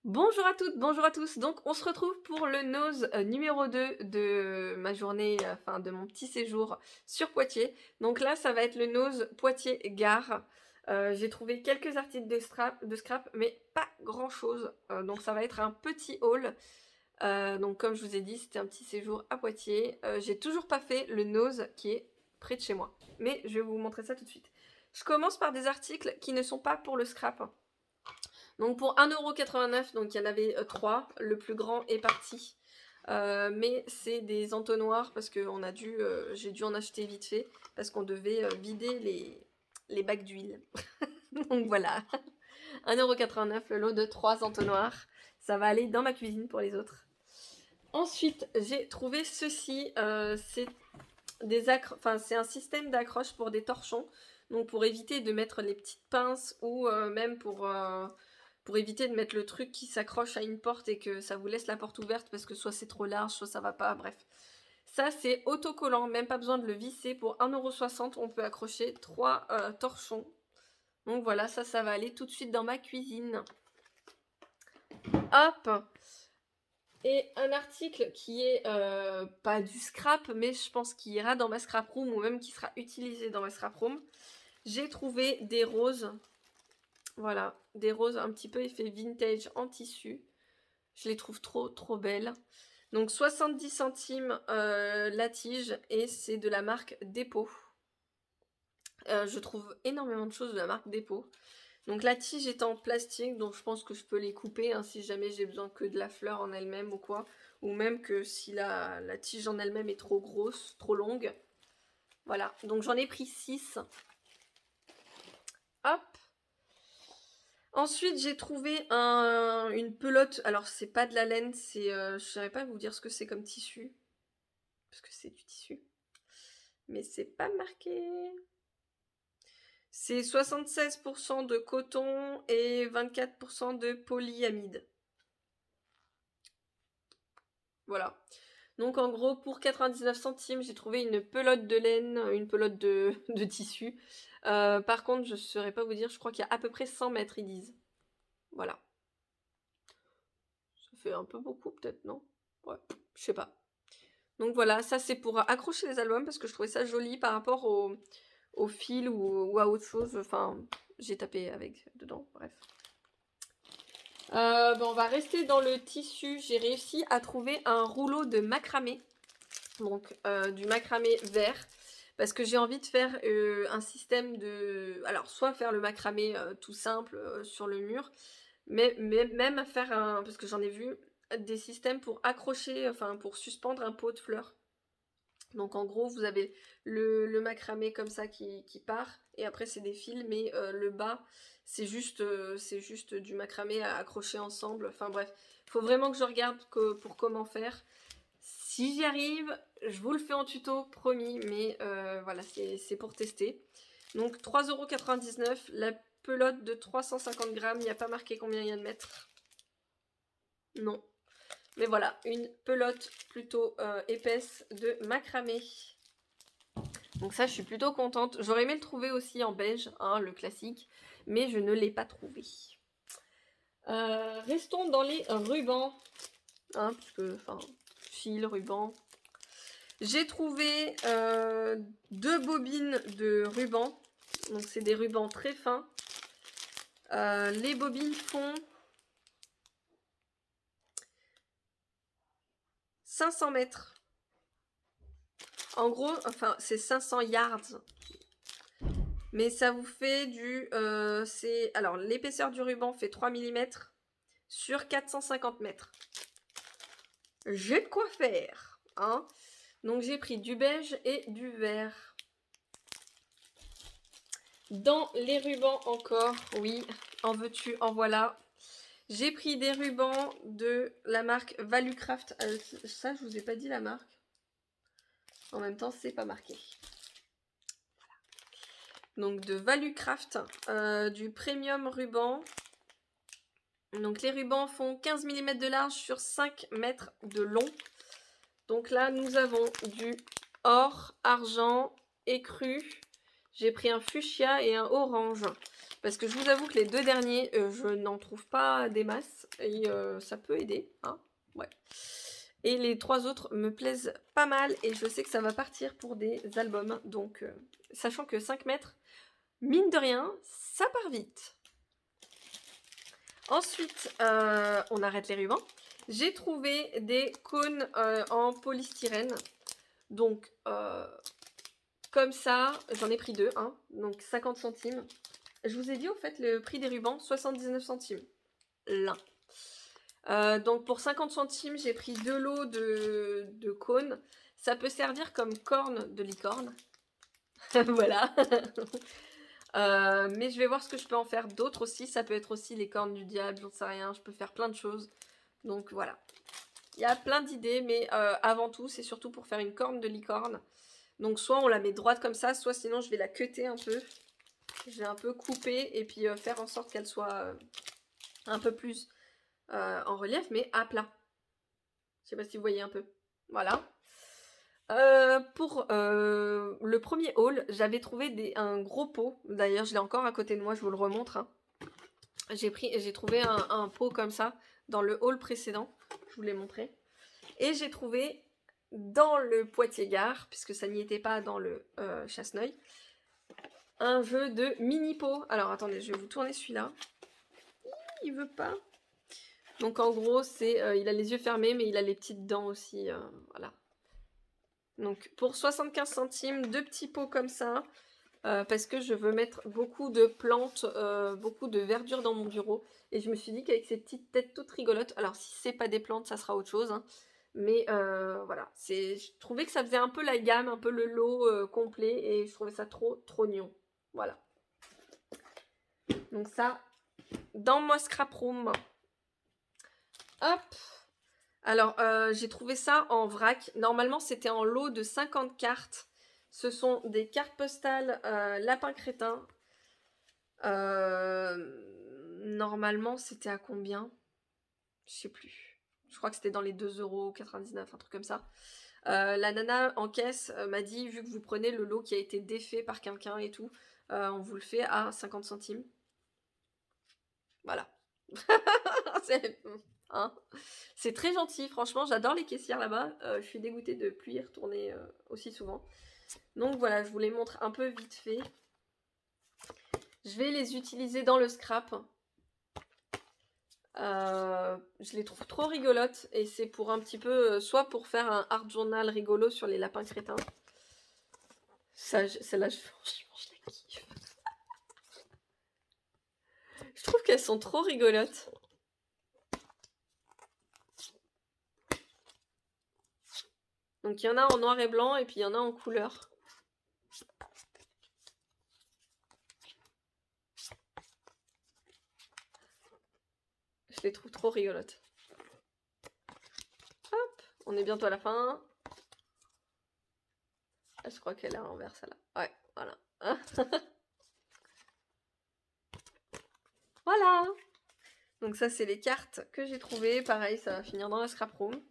Bonjour à toutes, bonjour à tous. Donc on se retrouve pour le nose numéro 2 de ma journée, enfin de mon petit séjour sur Poitiers. Donc là, ça va être le nose Poitiers-Gare. J'ai trouvé quelques articles de scrap, mais pas grand-chose. Donc ça va être un petit haul. Donc comme je vous ai dit, c'était un petit séjour à Poitiers. J'ai toujours pas fait le nose qui est près de chez moi. Mais je vais vous montrer ça tout de suite. Je commence par des articles qui ne sont pas pour le scrap. Donc pour 1,89 €, donc il y en avait 3. Le plus grand est parti. Mais c'est des entonnoirs parce que j'ai dû en acheter vite fait parce qu'on devait vider les bacs d'huile. Donc voilà, 1,89 € le lot de 3 entonnoirs. Ça va aller dans ma cuisine pour les autres. Ensuite, j'ai trouvé ceci. C'est un système d'accroche pour des torchons. Donc pour éviter de mettre les petites pinces ou même pour éviter de mettre le truc qui s'accroche à une porte et que ça vous laisse la porte ouverte parce que soit c'est trop large, soit ça va pas, bref. Ça, c'est autocollant, même pas besoin de le visser. Pour 1,60 €, on peut accrocher 3 torchons. Donc voilà, ça va aller tout de suite dans ma cuisine. Hop. Et un article qui est pas du scrap, mais je pense qu'il ira dans ma scrap room ou même qui sera utilisé dans ma scrap room. J'ai trouvé des roses. Voilà, des roses un petit peu effet vintage en tissu. Je les trouve trop trop belles. Donc 70 centimes la tige et c'est de la marque Dépôt. Je trouve énormément de choses de la marque Dépôt. Donc la tige est en plastique, donc je pense que je peux les couper hein, si jamais j'ai besoin que de la fleur en elle-même ou quoi. Ou même que si la tige en elle-même est trop grosse, trop longue. Voilà, donc j'en ai pris 6. Hop. Ensuite, j'ai trouvé une pelote. Alors, c'est pas de la laine, je ne saurais pas vous dire ce que c'est comme tissu. Parce que c'est du tissu. Mais c'est pas marqué. C'est 76% de coton et 24% de polyamide. Voilà. Donc en gros, pour 99 centimes, j'ai trouvé une pelote de laine, une pelote de tissu. Par contre, je ne saurais pas vous dire, je crois qu'il y a à peu près 100 mètres, ils disent. Voilà. Ça fait un peu beaucoup peut-être, non? Ouais, je sais pas. Donc voilà, ça c'est pour accrocher les albums parce que je trouvais ça joli par rapport au fil ou à autre chose. Enfin, j'ai tapé avec dedans, bref. On va rester dans le tissu. J'ai réussi à trouver un rouleau de macramé. Donc du macramé vert. Parce que j'ai envie de faire un système de... Alors, soit faire le macramé tout simple sur le mur, mais même faire un... Parce que j'en ai vu des systèmes pour accrocher, enfin pour suspendre un pot de fleurs. Donc en gros, vous avez le macramé comme ça qui part, et après c'est des fils, mais le bas, c'est juste du macramé à accrocher ensemble. Enfin bref, il faut vraiment que je regarde pour comment faire. Si j'y arrive, je vous le fais en tuto, promis, mais voilà, c'est pour tester. Donc 3,99 €, la pelote de 350 grammes, il n'y a pas marqué combien il y a de mètres. Non. Mais voilà, une pelote plutôt épaisse de macramé. Donc ça, je suis plutôt contente. J'aurais aimé le trouver aussi en beige, hein, le classique, mais je ne l'ai pas trouvé. Restons dans les rubans, hein, puisque, enfin, fil, ruban. J'ai trouvé 2 bobines de ruban. Donc c'est des rubans très fins. Les bobines font 500 mètres. En gros, enfin, c'est 500 yards. Mais ça vous fait alors, l'épaisseur du ruban fait 3 mm sur 450 mètres. J'ai de quoi faire, hein. Donc j'ai pris du beige et du vert. Dans les rubans encore, oui, en veux-tu, en voilà. J'ai pris des rubans de la marque Valucraft. Ça, je vous ai pas dit la marque. En même temps, c'est pas marqué. Voilà. Donc de Valucraft, du premium ruban. Donc les rubans font 15 mm de large sur 5 mètres de long. Donc là, nous avons du or, argent, écru. J'ai pris un fuchsia et un orange. Parce que je vous avoue que les 2 derniers, je n'en trouve pas des masses et ça peut aider, hein, ouais. Et les 3 autres me plaisent pas mal et je sais que ça va partir pour des albums. Donc, sachant que 5 mètres, mine de rien, ça part vite. Ensuite, on arrête les rubans. J'ai trouvé des cônes en polystyrène. Donc, comme ça, j'en ai pris 2, hein, donc 50 centimes. Je vous ai dit au fait le prix des rubans, 79 centimes l'un. Donc pour 50 centimes, j'ai pris 2 lots de cônes. Ça peut servir comme corne de licorne. Voilà. Mais je vais voir ce que je peux en faire d'autres aussi. Ça peut être aussi les cornes du diable, j'en sais rien. Je peux faire plein de choses. Donc voilà. Il y a plein d'idées, mais avant tout, c'est surtout pour faire une corne de licorne. Donc soit on la met droite comme ça, soit sinon je vais la cutter un peu. Je vais un peu couper et puis faire en sorte qu'elle soit un peu plus en relief, mais à plat. Je sais pas si vous voyez un peu. Voilà. Pour le premier haul, j'avais trouvé un gros pot. D'ailleurs, je l'ai encore à côté de moi, je vous le remontre. Hein. J'ai trouvé un pot comme ça dans le haul précédent. Je vous l'ai montré. Et j'ai trouvé dans le Poitiers-Gare, puisque ça n'y était pas dans le Chasseneuil, un jeu de mini pot. Alors attendez, je vais vous tourner celui-là. Il veut pas. Donc en gros, il a les yeux fermés, mais il a les petites dents aussi. Voilà. Donc pour 75 centimes, 2 petits pots comme ça, parce que je veux mettre beaucoup de plantes, beaucoup de verdure dans mon bureau. Et je me suis dit qu'avec ces petites têtes toutes rigolotes, alors si c'est pas des plantes, ça sera autre chose, hein, mais voilà, je trouvais que ça faisait un peu la gamme, un peu le lot complet, et je trouvais ça trop mignon. Voilà. Donc ça, dans mon scrap room. Hop. Alors, j'ai trouvé ça en vrac. Normalement, c'était en lot de 50 cartes. Ce sont des cartes postales lapin crétin. Normalement, c'était à combien? Je sais plus. Je crois que c'était dans les 2,99 €, un truc comme ça. La nana en caisse m'a dit, vu que vous prenez le lot qui a été défait par quelqu'un et tout, on vous le fait à 50 centimes. Voilà. Hein, c'est très gentil, franchement, j'adore les caissières là-bas. Je suis dégoûtée de ne plus y retourner aussi souvent. Donc voilà, je vous les montre un peu vite fait. Je vais les utiliser dans le scrap. Je les trouve trop rigolotes et c'est pour un petit peu, soit pour faire un art journal rigolo sur les lapins crétins. Celle-là, franchement, je la kiffe. Je trouve qu'elles sont trop rigolotes. Donc il y en a en noir et blanc et puis il y en a en couleur. Je les trouve trop rigolotes. Hop, on est bientôt à la fin. Ah, je crois qu'elle est à l'envers, celle-là. Ouais, voilà. Voilà. Donc ça, c'est les cartes que j'ai trouvées. Pareil, ça va finir dans la scrap room.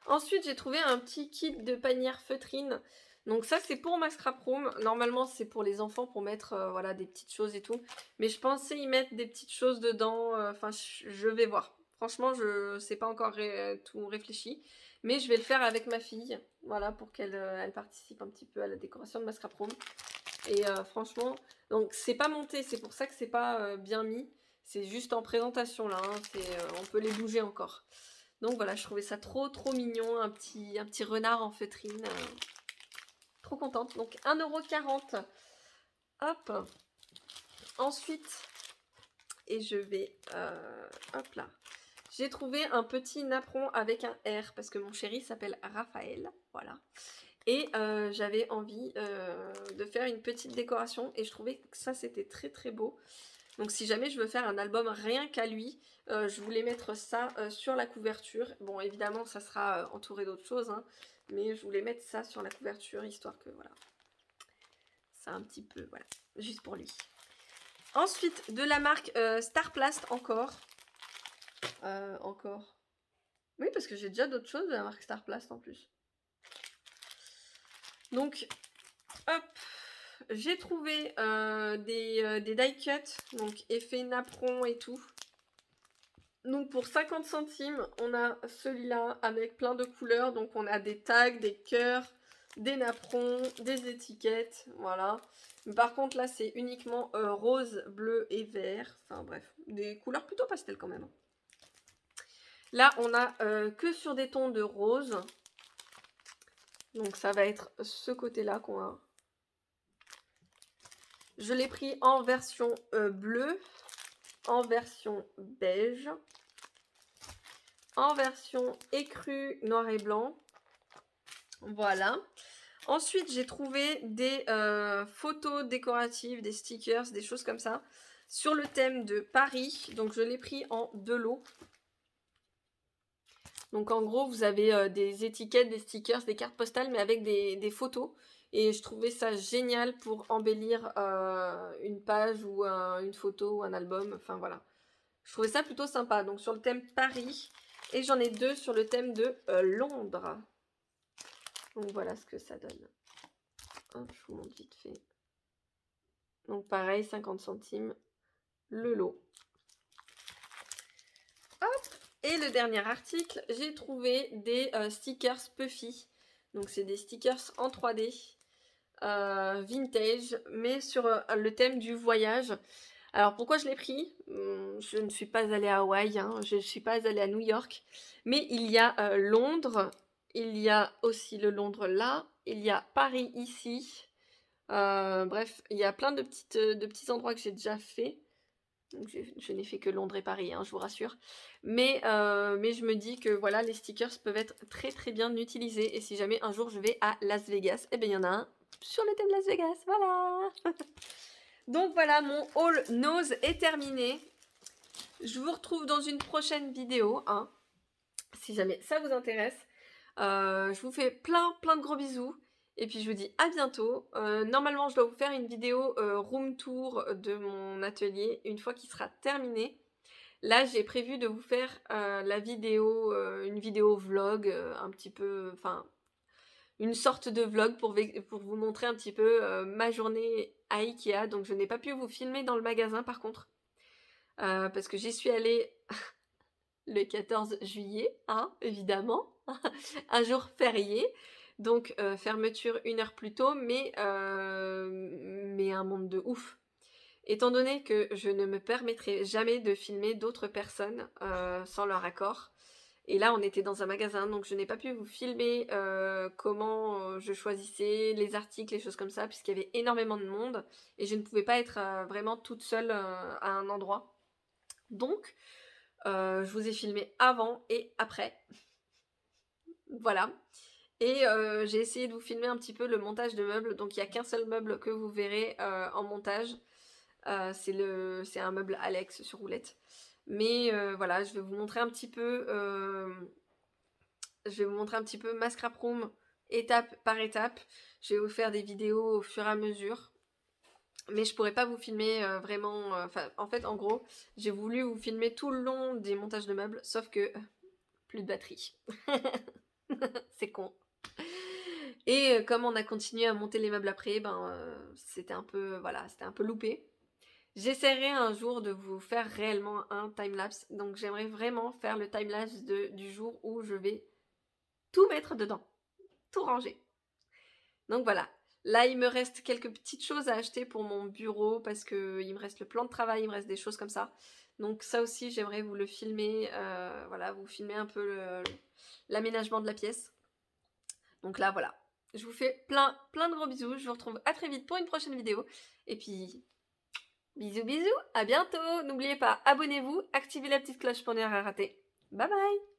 Ensuite, j'ai trouvé un petit kit de panière feutrine. Donc ça, c'est pour ma scrap room. Normalement, c'est pour les enfants, pour mettre voilà, des petites choses et tout. Mais je pensais y mettre des petites choses dedans. Enfin, je vais voir. Franchement, je sais pas encore tout réfléchi. Mais je vais le faire avec ma fille. Voilà, pour qu'elle elle participe un petit peu à la décoration de ma scrap room. Et franchement, donc c'est pas monté. C'est pour ça que c'est pas bien mis. C'est juste en présentation là. Hein, on peut les bouger encore. Donc voilà, je trouvais ça trop mignon, un petit renard en feutrine. Trop contente. Donc 1,40 €. Hop. Ensuite, et je vais... hop là. J'ai trouvé un petit napperon avec un R parce que mon chéri s'appelle Raphaël. Voilà. Et j'avais envie de faire une petite décoration et je trouvais que ça c'était très beau. Donc si jamais je veux faire un album rien qu'à lui, je voulais mettre ça sur la couverture. Bon, évidemment, ça sera entouré d'autres choses, hein, mais je voulais mettre ça sur la couverture, histoire que, voilà, ça un petit peu, voilà, juste pour lui. Ensuite, de la marque Starplast encore. Encore. Oui, parce que j'ai déjà d'autres choses de la marque Starplast en plus. Donc, hop, j'ai trouvé des die cut, donc effet napperon et tout. Donc pour 50 centimes, on a celui-là avec plein de couleurs. Donc on a des tags, des cœurs, des napperons, des étiquettes, voilà. Mais par contre là c'est uniquement rose, bleu et vert. Enfin bref, des couleurs plutôt pastel quand même. Là on a que sur des tons de rose. Donc ça va être ce côté-là qu'on a. Je l'ai pris en version bleue, en version beige, en version écru noir et blanc. Voilà. Ensuite, j'ai trouvé des photos décoratives, des stickers, des choses comme ça, sur le thème de Paris. Donc, je l'ai pris en 2 lots. Donc, en gros, vous avez des étiquettes, des stickers, des cartes postales, mais avec des photos. Et je trouvais ça génial pour embellir une page ou une photo ou un album. Enfin, voilà. Je trouvais ça plutôt sympa. Donc, sur le thème Paris. Et j'en ai 2 sur le thème de Londres. Donc, voilà ce que ça donne. Hop, je vous montre vite fait. Donc pareil, 50 centimes le lot. Hop. Et le dernier article, j'ai trouvé des stickers Puffy. Donc c'est des stickers en 3D vintage, mais sur le thème du voyage. Alors pourquoi je l'ai pris? Je ne suis pas allée à Hawaï, hein, je ne suis pas allée à New York, mais il y a Londres, il y a aussi le Londres là, il y a Paris ici. Bref, il y a plein de petits endroits que j'ai déjà fait. Donc, je n'ai fait que Londres et Paris, hein, je vous rassure. Mais je me dis que voilà, les stickers peuvent être très très bien utilisés. Et si jamais un jour je vais à Las Vegas, eh bien il y en a un sur le thème Las Vegas. Voilà. Donc voilà, mon haul nose est terminé. Je vous retrouve dans une prochaine vidéo, hein, si jamais ça vous intéresse. Je vous fais plein de gros bisous. Et puis je vous dis à bientôt. Normalement je dois vous faire une vidéo room tour de mon atelier une fois qu'il sera terminé. Là j'ai prévu de vous faire la vidéo, une vidéo vlog, un petit peu, enfin une sorte de vlog pour vous montrer un petit peu ma journée à Ikea. Donc je n'ai pas pu vous filmer dans le magasin par contre. Parce que j'y suis allée le 14 juillet, hein, évidemment, un jour férié. Donc fermeture 1 heure plus tôt, mais un monde de ouf. Étant donné que je ne me permettrai jamais de filmer d'autres personnes sans leur accord. Et là, on était dans un magasin, donc je n'ai pas pu vous filmer comment je choisissais les articles, les choses comme ça, puisqu'il y avait énormément de monde. Et je ne pouvais pas être vraiment toute seule à un endroit. Donc, je vous ai filmé avant et après. Voilà. Et j'ai essayé de vous filmer un petit peu le montage de meubles. Donc il n'y a qu'un seul meuble que vous verrez en montage. C'est un meuble Alex sur roulette. Mais voilà, je vais vous montrer un petit peu ma scrap room étape par étape. Je vais vous faire des vidéos au fur et à mesure. Mais je pourrais pas vous filmer vraiment... en fait, en gros, j'ai voulu vous filmer tout le long des montages de meubles, sauf que plus de batterie. C'est con. Et comme on a continué à monter les meubles après, c'était un peu, voilà, c'était un peu loupé. J'essaierai un jour de vous faire réellement un timelapse. Donc j'aimerais vraiment faire le timelapse du jour où je vais tout mettre dedans. Tout ranger. Donc voilà. Là, il me reste quelques petites choses à acheter pour mon bureau parce qu'il me reste le plan de travail, il me reste des choses comme ça. Donc ça aussi, j'aimerais vous le filmer. Voilà, vous filmer un peu l'aménagement de la pièce. Donc là, voilà. Je vous fais plein de gros bisous. Je vous retrouve à très vite pour une prochaine vidéo. Et puis, bisous, à bientôt. N'oubliez pas, abonnez-vous, activez la petite cloche pour ne rien rater. Bye bye.